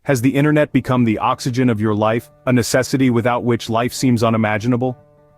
Has the internet become the oxygen of your life, a necessity without which life seems unimaginable?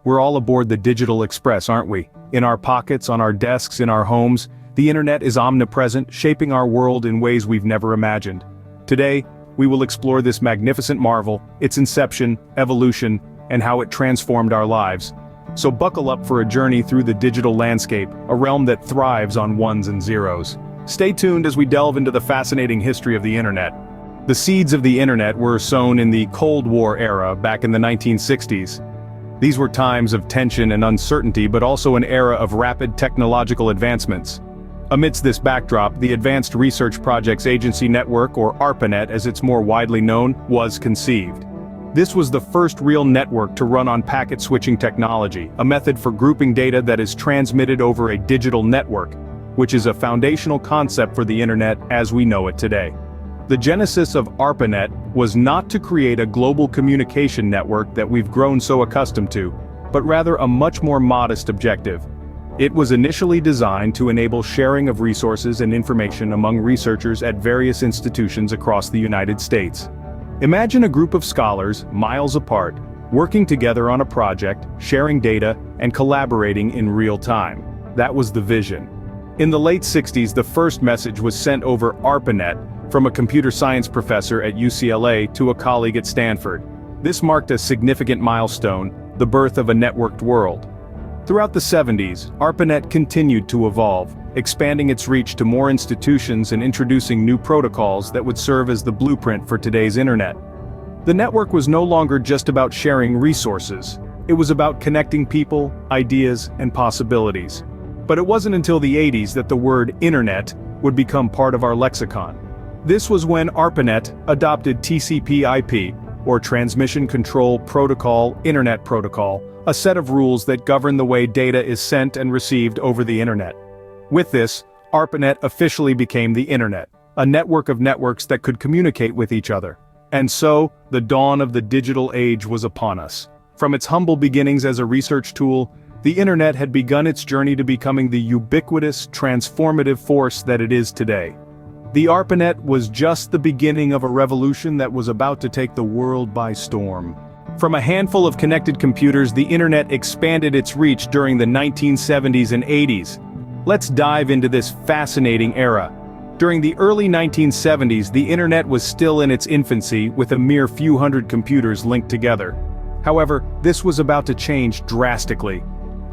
We're all aboard the digital express, aren't we? In our pockets, on our desks, in our homes, the internet is omnipresent, shaping our world in ways we've never imagined. Today, we will explore this magnificent marvel, its inception, evolution, and how it transformed our lives. So buckle up for a journey through the digital landscape, a realm that thrives on ones and zeros. Stay tuned as we delve into the fascinating history of the internet. The seeds of the internet were sown in the Cold War era back in the 1960s. These were times of tension and uncertainty, but also an era of rapid technological advancements. Amidst this backdrop, the Advanced Research Projects Agency Network, or ARPANET as it's more widely known, was conceived. This was the first real network to run on packet switching technology, a method for grouping data that is transmitted over a digital network, which is a foundational concept for the internet as we know it today. The genesis of ARPANET was not to create a global communication network that we've grown so accustomed to, but rather a much more modest objective. It was initially designed to enable sharing of resources and information among researchers at various institutions across the United States. Imagine a group of scholars, miles apart, working together on a project, sharing data, and collaborating in real time. That was the vision. In the late 60s, the first message was sent over ARPANET from a computer science professor at UCLA to a colleague at Stanford. This marked a significant milestone, the birth of a networked world. Throughout the 70s, ARPANET continued to evolve, expanding its reach to more institutions and introducing new protocols that would serve as the blueprint for today's internet. The network was no longer just about sharing resources. It was about connecting people, ideas, and possibilities. But it wasn't until the 80s that the word internet would become part of our lexicon. This was when ARPANET adopted TCP/IP, or Transmission Control Protocol Internet Protocol, a set of rules that govern the way data is sent and received over the internet. With this, ARPANET officially became the internet, a network of networks that could communicate with each other. And so, the dawn of the digital age was upon us. From its humble beginnings as a research tool, the internet had begun its journey to becoming the ubiquitous, transformative force that it is today. The ARPANET was just the beginning of a revolution that was about to take the world by storm. From a handful of connected computers, the internet expanded its reach during the 1970s and 80s. Let's dive into this fascinating era. During the early 1970s, the internet was still in its infancy, with a mere few hundred computers linked together. However, this was about to change drastically.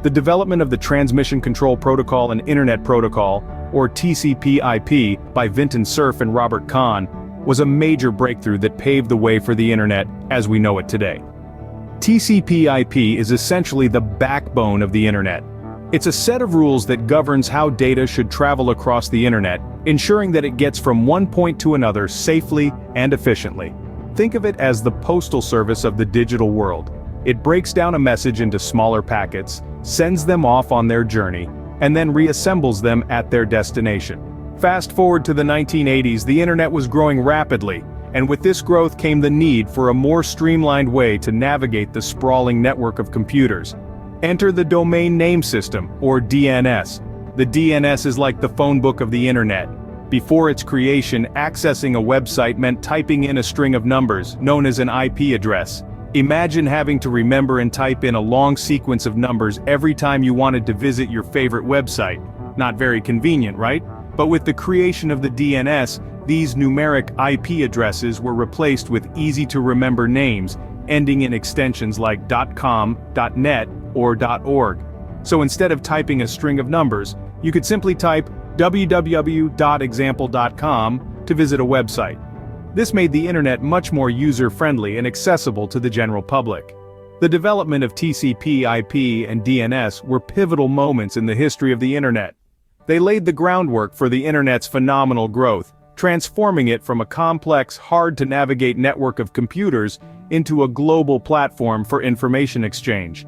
The development of the Transmission Control Protocol and Internet Protocol, or TCP/IP, by Vinton Cerf and Robert Kahn, was a major breakthrough that paved the way for the internet as we know it today. TCP/IP is essentially the backbone of the internet. It's a set of rules that governs how data should travel across the internet, ensuring that it gets from one point to another safely and efficiently. Think of it as the postal service of the digital world. It breaks down a message into smaller packets, sends them off on their journey, and then reassembles them at their destination. Fast forward to the 1980s, the internet was growing rapidly, and with this growth came the need for a more streamlined way to navigate the sprawling network of computers. Enter the Domain Name System, or DNS. The DNS is like the phone book of the internet. Before its creation, accessing a website meant typing in a string of numbers, known as an IP address. Imagine having to remember and type in a long sequence of numbers every time you wanted to visit your favorite website. Not very convenient, right? But with the creation of the DNS, these numeric IP addresses were replaced with easy-to-remember names, ending in extensions like .com, .net, or .org. So instead of typing a string of numbers, you could simply type www.example.com to visit a website. This made the internet much more user-friendly and accessible to the general public. The development of TCP/IP and DNS were pivotal moments in the history of the internet. They laid the groundwork for the internet's phenomenal growth, transforming it from a complex, hard-to-navigate network of computers into a global platform for information exchange.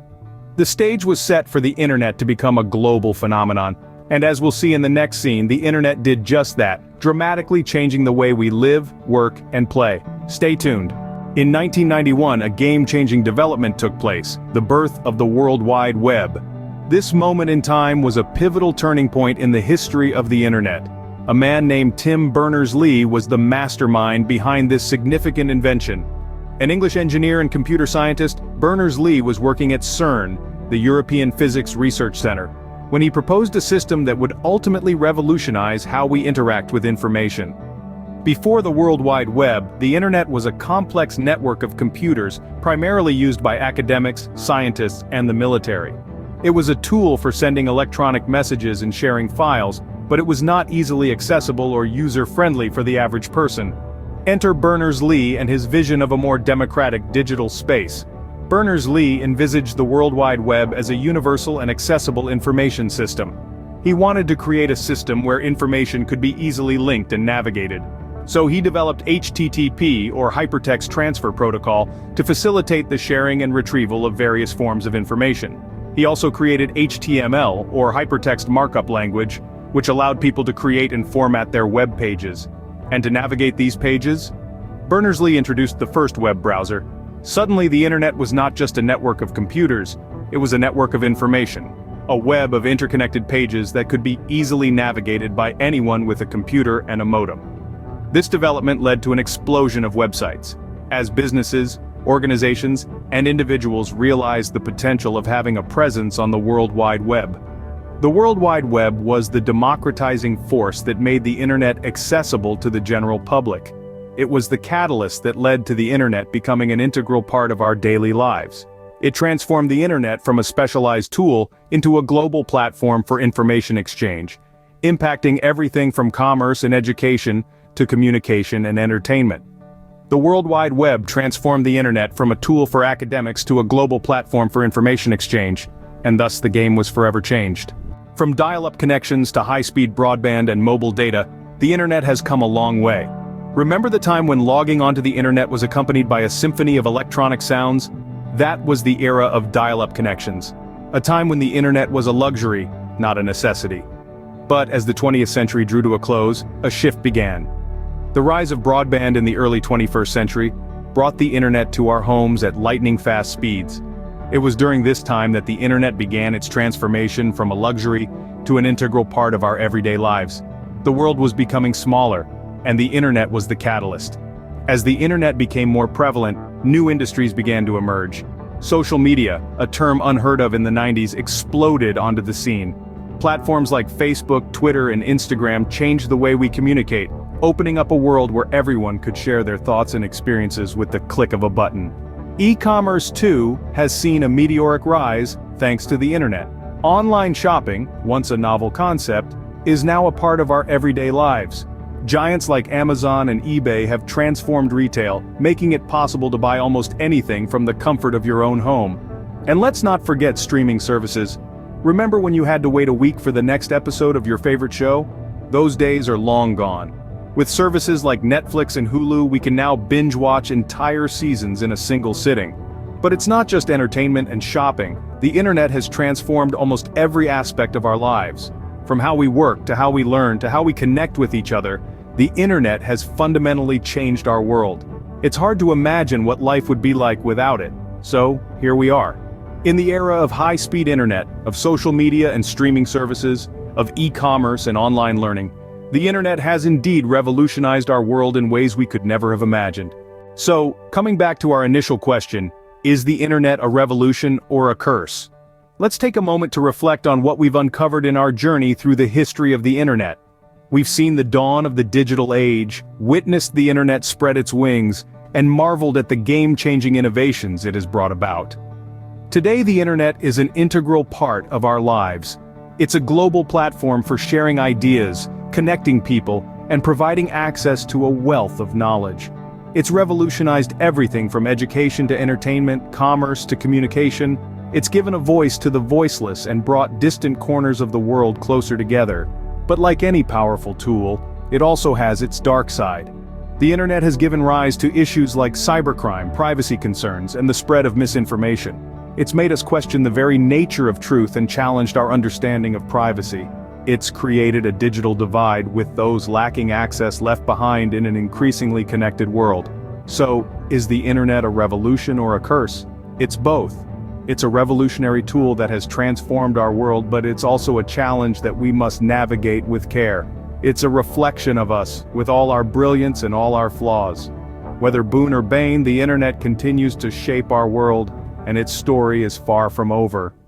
The stage was set for the internet to become a global phenomenon, and as we'll see in the next scene, the internet did just that, dramatically changing the way we live, work, and play. Stay tuned. In 1991, a game-changing development took place, the birth of the World Wide Web. This moment in time was a pivotal turning point in the history of the internet. A man named Tim Berners-Lee was the mastermind behind this significant invention. An English engineer and computer scientist, Berners-Lee was working at CERN, the European Physics Research Center, when he proposed a system that would ultimately revolutionize how we interact with information. Before the World Wide Web, the internet was a complex network of computers primarily used by academics, scientists, and the military. It was a tool for sending electronic messages and sharing files, but it was not easily accessible or user-friendly for the average person. Enter Berners-Lee and his vision of a more democratic digital space. Berners-Lee envisaged the World Wide Web as a universal and accessible information system. He wanted to create a system where information could be easily linked and navigated. So he developed HTTP, or Hypertext Transfer Protocol, to facilitate the sharing and retrieval of various forms of information. He also created HTML, or Hypertext Markup Language, which allowed people to create and format their web pages. And to navigate these pages, Berners-Lee introduced the first web browser. Suddenly the internet was not just a network of computers, it was a network of information. A web of interconnected pages that could be easily navigated by anyone with a computer and a modem. This development led to an explosion of websites, as businesses, organizations, and individuals realized the potential of having a presence on the World Wide Web. The World Wide Web was the democratizing force that made the internet accessible to the general public. It was the catalyst that led to the internet becoming an integral part of our daily lives. It transformed the internet from a specialized tool into a global platform for information exchange, impacting everything from commerce and education to communication and entertainment. The World Wide Web transformed the internet from a tool for academics to a global platform for information exchange, and thus the game was forever changed. From dial-up connections to high-speed broadband and mobile data, the internet has come a long way. Remember the time when logging onto the internet was accompanied by a symphony of electronic sounds? That was the era of dial-up connections. A time when the internet was a luxury, not a necessity. But as the 20th century drew to a close, a shift began. The rise of broadband in the early 21st century brought the internet to our homes at lightning-fast speeds. It was during this time that the internet began its transformation from a luxury to an integral part of our everyday lives. The world was becoming smaller, and the internet was the catalyst. As the internet became more prevalent, new industries began to emerge. Social media, a term unheard of in the 90s, exploded onto the scene. Platforms like Facebook, Twitter, and Instagram changed the way we communicate, opening up a world where everyone could share their thoughts and experiences with the click of a button. E-commerce, too, has seen a meteoric rise thanks to the internet. Online shopping, once a novel concept, is now a part of our everyday lives. Giants like Amazon and eBay have transformed retail, making it possible to buy almost anything from the comfort of your own home. And let's not forget streaming services. Remember when you had to wait a week for the next episode of your favorite show? Those days are long gone. With services like Netflix and Hulu, we can now binge-watch entire seasons in a single sitting. But it's not just entertainment and shopping. The internet has transformed almost every aspect of our lives. From how we work, to how we learn, to how we connect with each other, the internet has fundamentally changed our world. It's hard to imagine what life would be like without it. So, here we are. In the era of high-speed internet, of social media and streaming services, of e-commerce and online learning, the internet has indeed revolutionized our world in ways we could never have imagined. So, coming back to our initial question, is the internet a revolution or a curse? Let's take a moment to reflect on what we've uncovered in our journey through the history of the internet. We've seen the dawn of the digital age, witnessed the internet spread its wings, and marveled at the game-changing innovations it has brought about. Today the internet is an integral part of our lives. It's a global platform for sharing ideas, connecting people, and providing access to a wealth of knowledge. It's revolutionized everything from education to entertainment, commerce to communication. It's given a voice to the voiceless and brought distant corners of the world closer together. But like any powerful tool, it also has its dark side. The internet has given rise to issues like cybercrime, privacy concerns, and the spread of misinformation. It's made us question the very nature of truth and challenged our understanding of privacy. It's created a digital divide with those lacking access left behind in an increasingly connected world. So, is the internet a revolution or a curse? It's both. It's a revolutionary tool that has transformed our world, but it's also a challenge that we must navigate with care. It's a reflection of us, with all our brilliance and all our flaws. Whether boon or bane, the internet continues to shape our world, and its story is far from over.